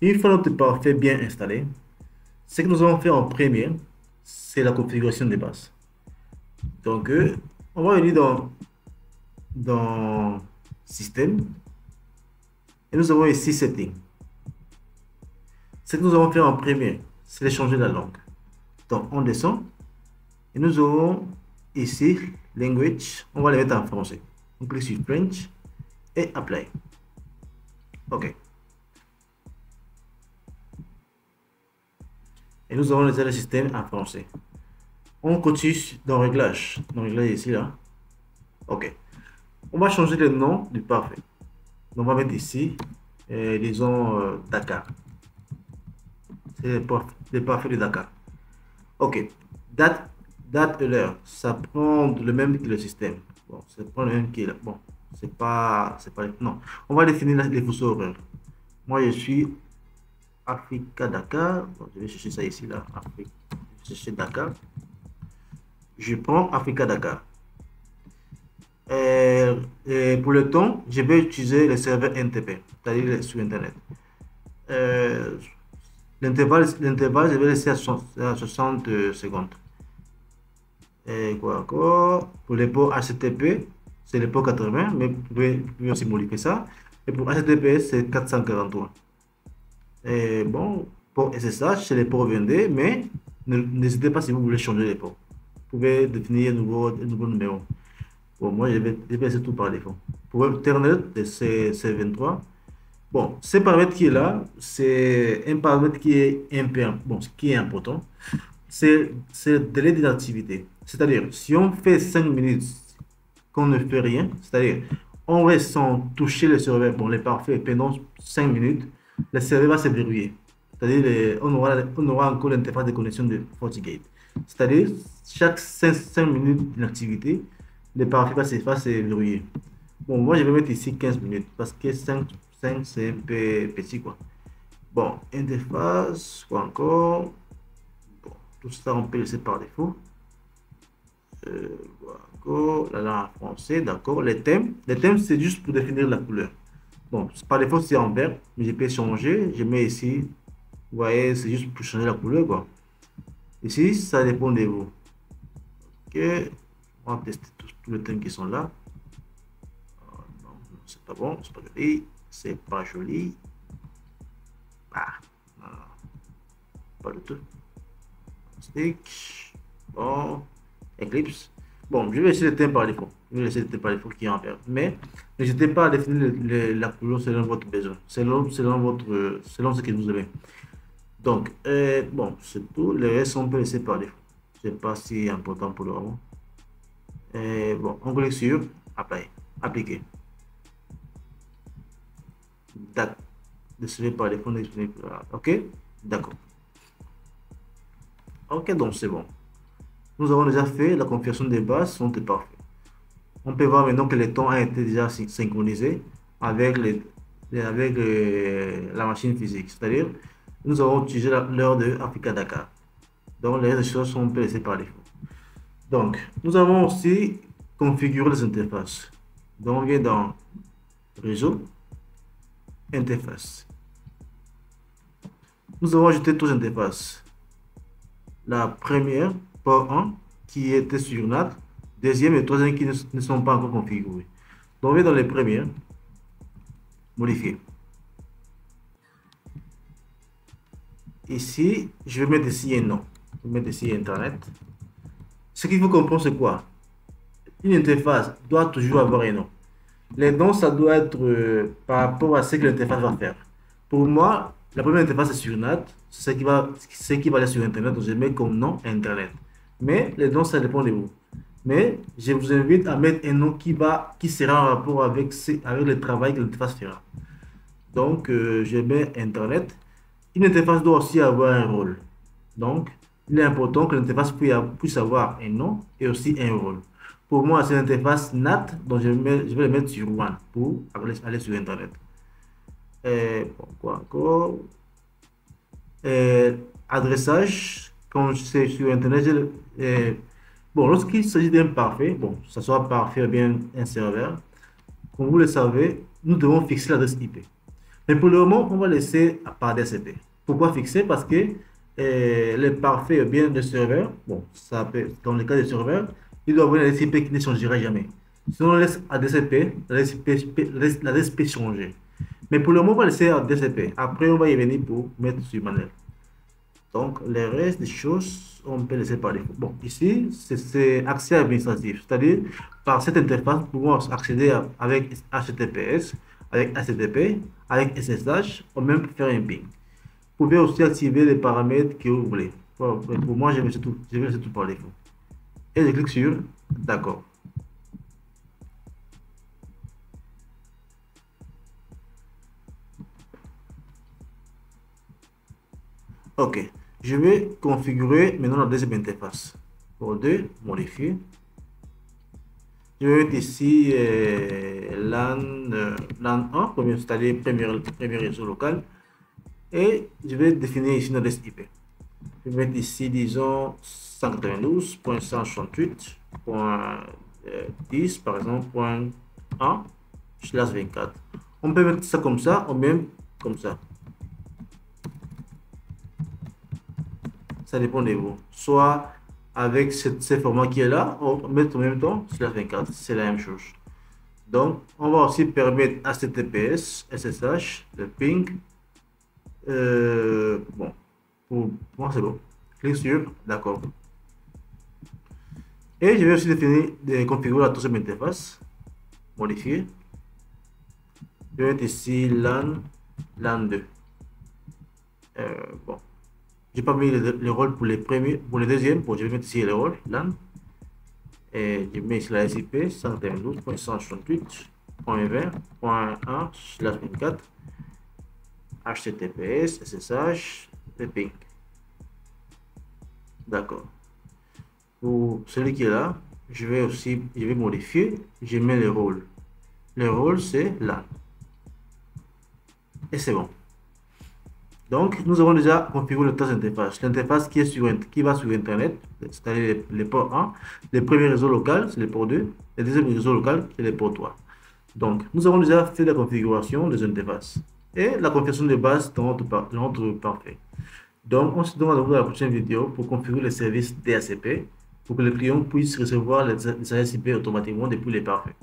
Une fois notre parfait bien installé, ce que nous allons faire en premier, c'est la configuration des bases. Donc, on va venir dans Système et nous avons ici Setting. Ce que nous allons faire en premier, c'est de changer la langue. Donc, on descend et nous aurons ici Language. On va le mettre en français. On clique sur French et Apply. OK. Et nous avons déjà le système en français. On continue dans Réglage. Dans Réglage ici, là. OK. On va changer le nom du parfait. Donc, on va mettre ici, disons, Dakar. C'est le parfait de Dakar. OK. Date et l'heure. Ça prend le même que le système. Bon, ça prend le même qui est là. Bon, non. On va définir les fuseaux horaires. Moi, je suis Africa Dakar. Bon, je vais chercher ça ici, là. Afrique. Je vais chercher Dakar. Je prends Africa Dakar. Pour le temps, je vais utiliser le serveur NTP, c'est-à-dire sur Internet. Euh, L'intervalle, je vais laisser à 60 secondes. Et quoi encore? Pour les ports HTTP, c'est le port 80, mais vous pouvez aussi modifier ça. Et pour HTTP, c'est 443. Et bon, pour SSH, c'est les ports 22, mais n'hésitez pas si vous voulez changer les ports. Vous pouvez définir un nouveau numéro. Bon, moi, je vais laisser tout par défaut. Pour Internet, c'est 23. Bon, ce paramètre qui est là, c'est un paramètre qui est bon, qui est important. C'est le délai d'inactivité. C'est-à-dire, si on fait 5 minutes qu'on ne fait rien, c'est-à-dire, on reste sans toucher le serveur, bon, les parfaits, pendant 5 minutes, le serveur va se verrouiller. C'est-à-dire, on aura encore l'interface de connexion de FortiGate. C'est-à-dire, chaque 5 minutes d'inactivité, le parfait va se verrouiller. Bon, moi, je vais mettre ici 15 minutes parce que 5 c'est un peu petit, quoi. Bon, interface, quoi encore. Bon, tout ça, on peut laisser par défaut. D'accord, la langue en français, d'accord. Les thèmes, c'est juste pour définir la couleur. Bon, par défaut, c'est en vert, mais je peux changer. Je mets ici, vous voyez, c'est juste pour changer la couleur, quoi. Ici, ça dépend de vous. Ok, on va tester tous les thèmes qui sont là. Non, c'est pas bon, c'est pas joli. C'est pas joli. Ah, non, pas du tout. Stick. Bon. Eclipse. Bon, je vais laisser le thème par défaut. Je vais laisser le thème par défaut qui est en vert. Mais n'hésitez pas à définir la couleur selon votre besoin. Selon ce que vous avez. Donc, bon, c'est tout. Le reste, on peut laisser par défaut. C'est pas si important pour le moment. Bon, on clique sur Apply. Appliquer. Date. Décidé par défaut disponible. OK? D'accord. OK, donc c'est bon. Nous avons déjà fait la configuration des bases, sont parfaits. On peut voir maintenant que les temps ont été déjà synchronisés avec, la machine physique. C'est-à-dire, nous avons utilisé l'heure de Africa Dakar. Donc, les choses sont laissées par défaut. Donc, nous avons aussi configuré les interfaces. Donc, on vient dans Réseau, Interface. Nous avons ajouté toutes les interfaces. La première, port 1, qui était sur NAT. Deuxième et troisième qui ne sont pas encore configurés. Donc, on va dans les premières. Modifier. Ici, je vais mettre ici un nom. Je vais mettre ici Internet. Ce qu'il faut comprendre, c'est quoi? Une interface doit toujours avoir un nom. Les noms, ça doit être par rapport à ce que l'interface va faire. Pour moi, la première interface est sur NAT. C'est ce qui va aller sur Internet. Donc, je mets comme nom Internet. Mais les noms, ça dépend de vous. Mais je vous invite à mettre un nom qui sera en rapport avec le travail que l'interface fera. Donc, je mets Internet. Une interface doit aussi avoir un rôle. Donc, il est important que l'interface puisse avoir un nom et aussi un rôle. Pour moi, c'est l'interface NAT, donc je vais le mettre sur One pour aller sur Internet. Bon, quoi encore? Adressage, quand c'est sur Internet, bon, lorsqu'il s'agit d'un parfait, bon, ça soit parfait ou bien un serveur, comme vous le savez, nous devons fixer l'adresse IP. Mais pour le moment, on va laisser par DHCP. Pourquoi fixer? Parce que les parfaits, bien le serveur, bon, ça peut, dans le cas des serveurs, il doit avoir un DHCP qui ne changera jamais. Si on laisse à DHCP, la DHCP changer. Mais pour le moment, on va laisser à DHCP. Après, on va y venir pour mettre sur manuel. Donc, le reste des choses, on peut laisser par défaut. Bon, ici, c'est accès administratif. C'est-à-dire, par cette interface, nous pouvons accéder avec HTTPS, avec HTTP, avec SSH, ou même faire un ping. Vous pouvez aussi activer les paramètres que vous voulez. Pour moi, je vais laisser tout par défaut. Et je clique sur d'accord. Ok. Je vais configurer maintenant la deuxième interface. Pour 2, modifier. Je vais mettre ici LAN 1, c'est-à-dire premier réseau local. Et je vais définir ici une adresse IP. Je vais mettre ici, disons, 192.168.10, par exemple, .1/24. On peut mettre ça comme ça, ou même comme ça. Ça dépend de vous. Soit avec ce format qui est là, on met en même temps /24. C'est la même chose. Donc, on va aussi permettre HTTPS, SSH, le ping. Bon, pour moi c'est bon. Clique sur d'accord. Et je vais aussi définir configurer la troisième interface. Modifier. Je vais mettre ici LAN 2. Bon, j'ai pas mis le rôle pour les premiers, pour les deuxièmes. Bon, je vais mettre ici le rôle LAN. Et je mets ici la SIP 192.168.20.1/24. HTTPS, SSH, et ping. D'accord. Pour celui qui est là, je vais modifier, je mets le rôle. Le rôle, c'est là. Et c'est bon. Donc, nous avons déjà configuré le tas d'interface. L'interface qui va sur Internet, c'est-à-dire les ports 1. Le premier réseau local, c'est le port 2. Le deuxième réseau local, c'est le port 3. Donc, nous avons déjà fait la configuration des interfaces et la configuration de base dans notre parfait. Donc, on se donne rendez-vous dans la prochaine vidéo pour configurer les services DHCP pour que le client puisse recevoir les ASIP automatiquement depuis les parfaits.